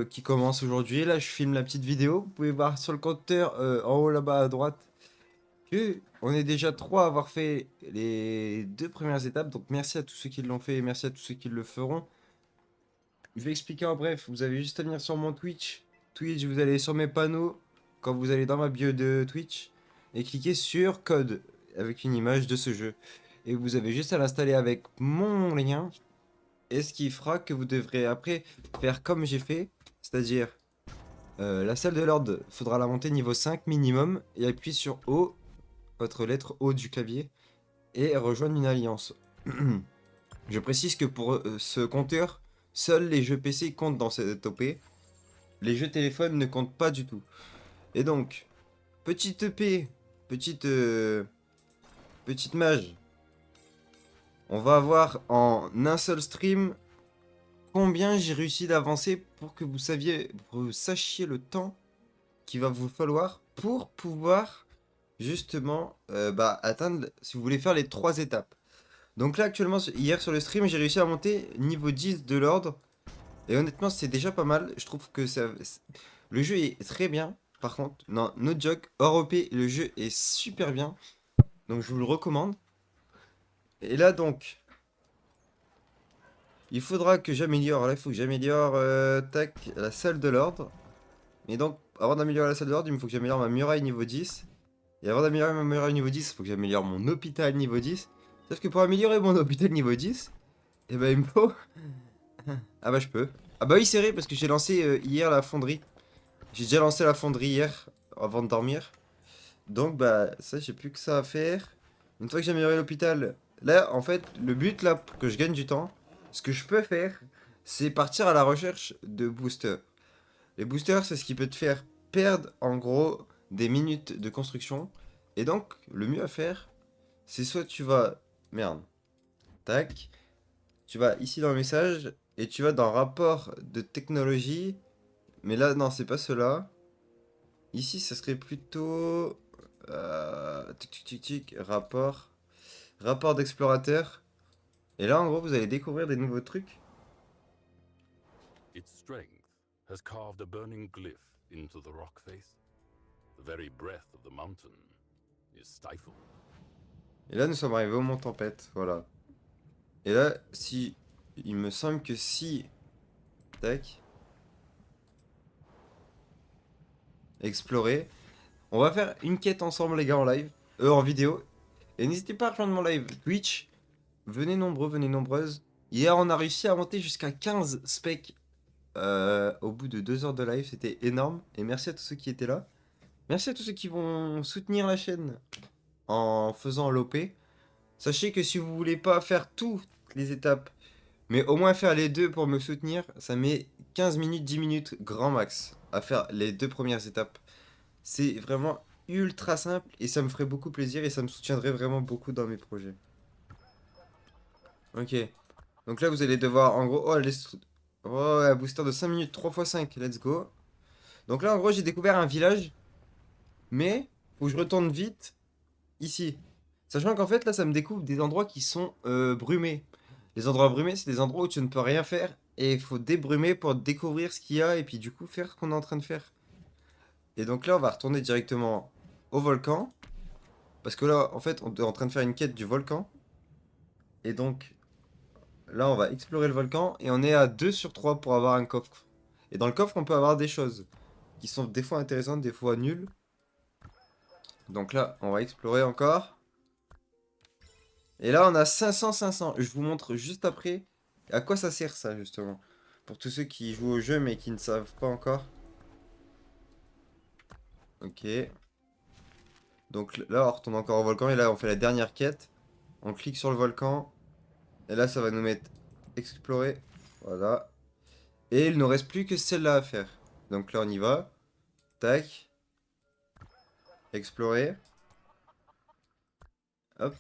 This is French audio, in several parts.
Qui commence aujourd'hui. Là, je filme la petite vidéo. Vous pouvez voir sur le compteur en haut là-bas à droite que on est déjà trois à avoir fait les deux premières étapes. Donc, merci à tous ceux qui l'ont fait et merci à tous ceux qui le feront. Je vais expliquer en bref. Vous avez juste à venir sur mon Twitch. Twitch, vous allez sur mes panneaux quand vous allez dans ma bio de Twitch et cliquez sur code avec une image de ce jeu. Et vous avez juste à l'installer avec mon lien. Et ce qui fera que vous devrez après faire comme j'ai fait, c'est-à-dire la salle de l'ordre, faudra la monter niveau 5 minimum et appuyer sur O, votre lettre O du clavier, et rejoindre une alliance. Je précise que pour ce compteur, seuls les jeux PC comptent dans cette OP. Les jeux téléphone ne comptent pas du tout. Et donc, petite EP, petite mage, on va avoir en un seul stream combien j'ai réussi d'avancer pour que vous sachiez le temps qu'il va vous falloir pour pouvoir justement atteindre, si vous voulez faire les trois étapes. Donc là actuellement, hier sur le stream, j'ai réussi à monter niveau 10 de l'ordre. Et honnêtement, c'est déjà pas mal. Je trouve que le jeu est très bien. Par contre, non, no joke, hors OP, le jeu est super bien. Donc je vous le recommande. Et là donc, il faudra que j'améliore. Là, il faut que j'améliore tac, la salle de l'ordre. Et donc, avant d'améliorer la salle de l'ordre, il me faut que j'améliore ma muraille niveau 10. Et avant d'améliorer ma muraille niveau 10, il faut que j'améliore mon hôpital niveau 10. Sauf que pour améliorer mon hôpital niveau 10, eh ben il me faut... Ah bah je peux. Ah bah oui c'est vrai parce que j'ai lancé hier la fonderie. J'ai déjà lancé la fonderie hier avant de dormir. Donc bah ça j'ai plus que ça à faire. Une fois que j'ai amélioré l'hôpital, là en fait le but là pour que je gagne du temps, ce que je peux faire, c'est partir à la recherche de boosters. Les boosters c'est ce qui peut te faire perdre en gros des minutes de construction. Et donc le mieux à faire, c'est soit tu vas... Merde. Tac. Tu vas ici dans le message et tu vas dans rapport de technologie. Mais là, non, c'est pas cela. Ici, ça serait plutôt... tic, tic, tic, tic, rapport. Rapport d'explorateur. Et là, en gros, vous allez découvrir des nouveaux trucs. Its strength has carved a burning glyph into the rock face. The very breath of the mountain is stifled. Et là, nous sommes arrivés au mont Tempête. Voilà. Et là, si... Il me semble que si... Tac. Explorer. On va faire une quête ensemble, les gars, en live. En vidéo. Et n'hésitez pas à rejoindre mon live Twitch. Venez nombreux, venez nombreuses. Hier, on a réussi à monter jusqu'à 15 specs au bout de 2 heures de live. C'était énorme. Et merci à tous ceux qui étaient là. Merci à tous ceux qui vont soutenir la chaîne en faisant l'OP. Sachez que si vous voulez pas faire toutes les étapes, mais au moins faire les deux pour me soutenir, ça met 15 minutes, 10 minutes grand max à faire les deux premières étapes. C'est vraiment ultra simple et ça me ferait beaucoup plaisir et ça me soutiendrait vraiment beaucoup dans mes projets. Ok. Donc là, vous allez devoir, en gros... Oh, ouais, booster de 5 minutes, 3 x 5, let's go. Donc là, en gros, j'ai découvert un village, mais faut que je retourne vite ici. Sachant qu'en fait, là, ça me découvre des endroits qui sont brumés. Les endroits brumés, c'est des endroits où tu ne peux rien faire, et il faut débrumer pour découvrir ce qu'il y a, et puis du coup, faire ce qu'on est en train de faire. Et donc là, on va retourner directement au volcan, parce que là, en fait, on est en train de faire une quête du volcan. Et donc, là, on va explorer le volcan et on est à 2 sur 3 pour avoir un coffre. Et dans le coffre, on peut avoir des choses qui sont des fois intéressantes, des fois nulles. Donc là, on va explorer encore. Et là, on a 500. Je vous montre juste après à quoi ça sert ça, justement. Pour tous ceux qui jouent au jeu mais qui ne savent pas encore. Ok. Donc là, on retourne encore au volcan et là, on fait la dernière quête. On clique sur le volcan. Et là, ça va nous mettre explorer. Voilà. Et il ne reste plus que celle-là à faire. Donc là, on y va. Tac. Explorer. Hop.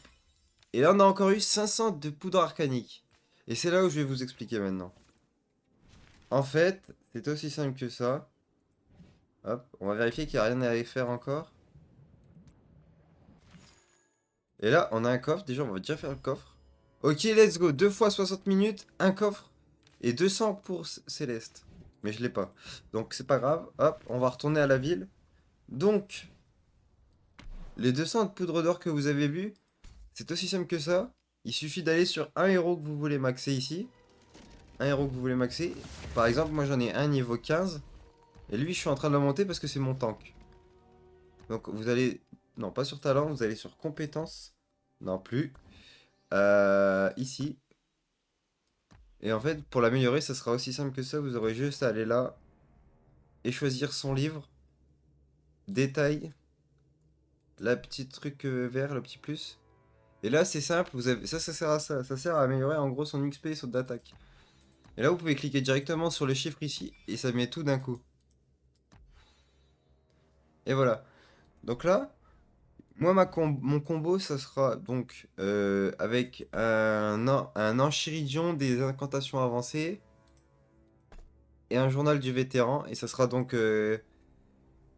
Et là, on a encore eu 500 de poudre arcanique. Et c'est là où je vais vous expliquer maintenant. En fait, c'est aussi simple que ça. Hop. On va vérifier qu'il n'y a rien à y faire encore. Et là, on a un coffre. Déjà, on va déjà faire le coffre. Ok, let's go. 2 fois 60 minutes, un coffre. Et 200 pour Céleste. mais je l'ai pas. Donc c'est pas grave, hop, on va retourner à la ville. Donc, les 200 de poudre d'or que vous avez vus, c'est aussi simple que ça. Il suffit d'aller sur un héros que vous voulez maxer ici. Un héros que vous voulez maxer. Par exemple, moi j'en ai un niveau 15. Et lui, je suis en train de le monter parce que c'est mon tank. Donc vous allez... Non, pas sur talent, vous allez sur compétences. Non plus. Ici. Et en fait, pour l'améliorer, ça sera aussi simple que ça. Vous aurez juste à aller là et choisir son livre. Détail. La petite truc vert, le petit plus. Et là, c'est simple. Vous avez... Ça sert à ça. Ça sert à améliorer en gros son XP et son d'attaque. Et là, vous pouvez cliquer directement sur le chiffre ici. Et ça met tout d'un coup. Et voilà. Donc là, moi, mon combo, ça sera donc avec un enchiridion des incantations avancées et un journal du vétéran. Et ça sera donc...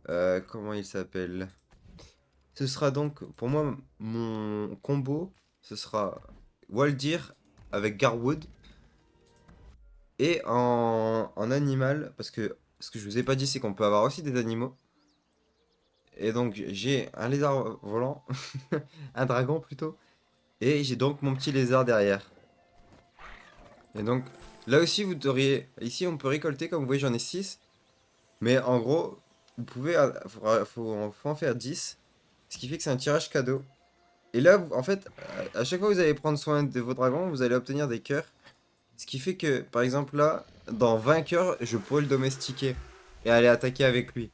comment il s'appelle? Ce sera donc, pour moi, mon combo, ce sera Waldir avec Garwood. Et en animal, parce que ce que je vous ai pas dit, c'est qu'on peut avoir aussi des animaux. Et donc, j'ai un lézard volant, un dragon plutôt. Et j'ai donc mon petit lézard derrière. Et donc, là aussi, vous auriez... Ici, on peut récolter, comme vous voyez, j'en ai 6. Mais en gros, vous pouvez... faut en faire 10. Ce qui fait que c'est un tirage cadeau. Et là, en fait, à chaque fois que vous allez prendre soin de vos dragons, vous allez obtenir des cœurs. Ce qui fait que, par exemple, là, dans 20 cœurs, je pourrais le domestiquer. Et aller attaquer avec lui.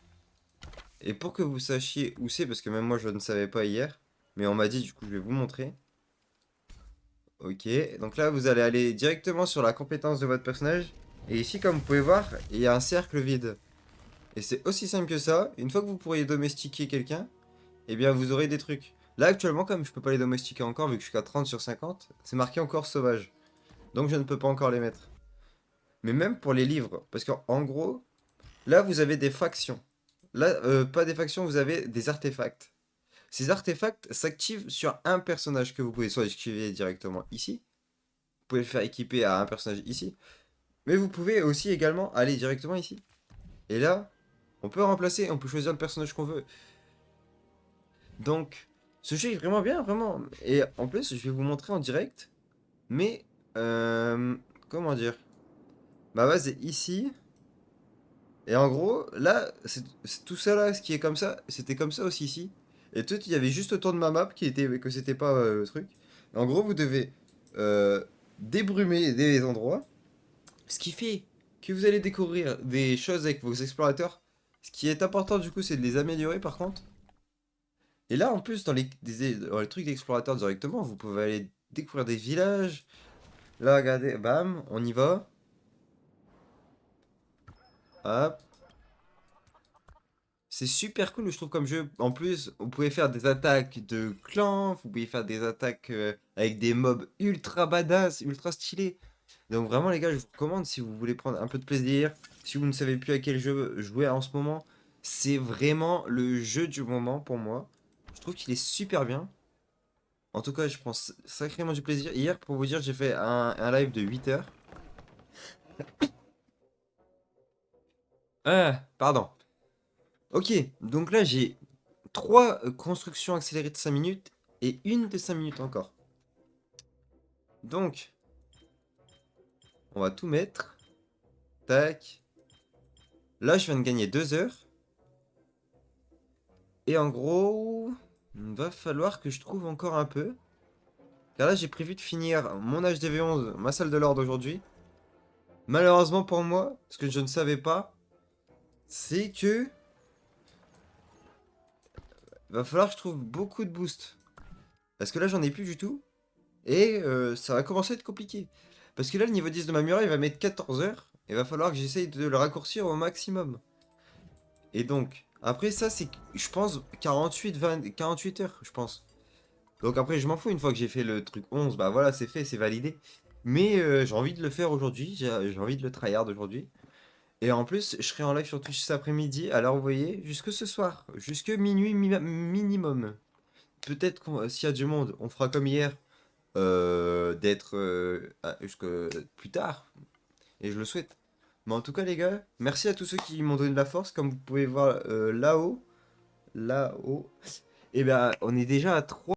Et pour que vous sachiez où c'est, parce que même moi, je ne savais pas hier. Mais on m'a dit, du coup, je vais vous montrer. Ok, donc là vous allez aller directement sur la compétence de votre personnage. Et ici, comme vous pouvez voir, il y a un cercle vide. Et c'est aussi simple que ça. Une fois que vous pourriez domestiquer quelqu'un, eh bien vous aurez des trucs. Là actuellement, comme je peux pas les domestiquer encore, vu que je suis qu'à 30 sur 50, c'est marqué encore sauvage. Donc je ne peux pas encore les mettre. Mais même pour les livres, parce qu'en gros, là vous avez des factions. Là, pas des factions, vous avez des artefacts. Ces artefacts s'activent sur un personnage que vous pouvez soit activer directement ici. Vous pouvez le faire équiper à un personnage ici. Mais vous pouvez aussi également aller directement ici. Et là, on peut remplacer, on peut choisir le personnage qu'on veut. Donc, ce jeu est vraiment bien, vraiment. Et en plus, je vais vous montrer en direct. Mais, comment dire? Ma base est ici. Et en gros, là, tout ça là, ce qui est comme ça, c'était comme ça aussi ici. Et tout, il y avait juste autour de ma map qui était que c'était pas le truc. Et en gros, vous devez euh, débrumer des endroits. Ce qui fait que vous allez découvrir des choses avec vos explorateurs. Ce qui est important du coup, c'est de les améliorer par contre. Et là, en plus, dans les trucs d'explorateurs directement, vous pouvez aller découvrir des villages. Là, regardez, bam, on y va. Hop. C'est super cool, je trouve, comme jeu. En plus, vous pouvez faire des attaques de clans, vous pouvez faire des attaques avec des mobs ultra badass, ultra stylés. Donc vraiment, les gars, je vous recommande si vous voulez prendre un peu de plaisir, si vous ne savez plus à quel jeu jouer en ce moment, c'est vraiment le jeu du moment pour moi. Je trouve qu'il est super bien. En tout cas, je prends sacrément du plaisir. Hier, pour vous dire, j'ai fait un live de 8 heures. Ah, pardon. Ok, donc là, j'ai 3 constructions accélérées de 5 minutes et une de 5 minutes encore. Donc, on va tout mettre. Tac. Là, je viens de gagner 2 heures. Et en gros, il va falloir que je trouve encore un peu. Car là, j'ai prévu de finir mon HDV11, ma salle de l'ordre aujourd'hui. Malheureusement pour moi, ce que je ne savais pas, c'est que va falloir que je trouve beaucoup de boosts. Parce que là, j'en ai plus du tout. Et ça va commencer à être compliqué. Parce que là, le niveau 10 de ma muraille va mettre 14 heures. Et va falloir que j'essaye de le raccourcir au maximum. Et donc, après ça, c'est, je pense, 48 heures, je pense. Donc après, je m'en fous, une fois que j'ai fait le truc 11, bah voilà, c'est fait, c'est validé. Mais j'ai envie de le faire aujourd'hui, j'ai envie de le tryhard aujourd'hui. Et en plus, je serai en live sur Twitch cet après-midi, alors vous voyez, jusque ce soir, jusque minuit minimum. Peut-être s'il y a du monde, on fera comme hier, d'être jusque plus tard, et je le souhaite. Mais en tout cas, les gars, merci à tous ceux qui m'ont donné de la force. Comme vous pouvez voir là-haut, là-haut, et ben, on est déjà à 3.